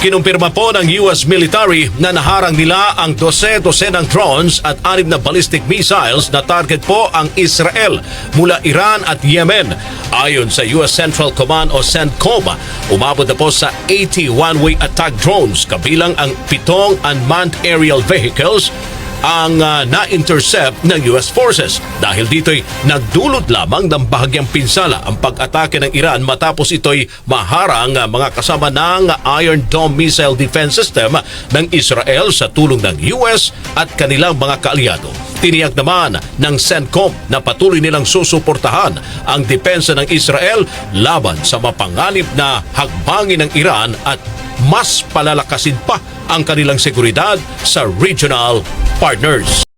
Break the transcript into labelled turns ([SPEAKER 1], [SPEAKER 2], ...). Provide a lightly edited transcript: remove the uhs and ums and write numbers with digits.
[SPEAKER 1] Kinumpirma po ng US military na naharang nila ang 12 ng drones at 6 na ballistic missiles na target po ang Israel mula Iran at Yemen. Ayon sa US Central Command o CENTCOM, umabot na po sa 80 one-way attack drones kabilang ang 7 unmanned aerial vehicles ang na-intercept ng US forces. Dahil dito'y nagdulot lamang ng bahagyang pinsala ang pag-atake ng Iran matapos ito'y maharang mga kasama ng Iron Dome missile defense system ng Israel sa tulong ng US at kanilang mga kaalyado. Tiniyak naman ng CENTCOM na patuloy nilang susuportahan ang depensa ng Israel laban sa mapanganib na hakbangin ng Iran at mas palalakasin pa ang kanilang seguridad sa regional partners.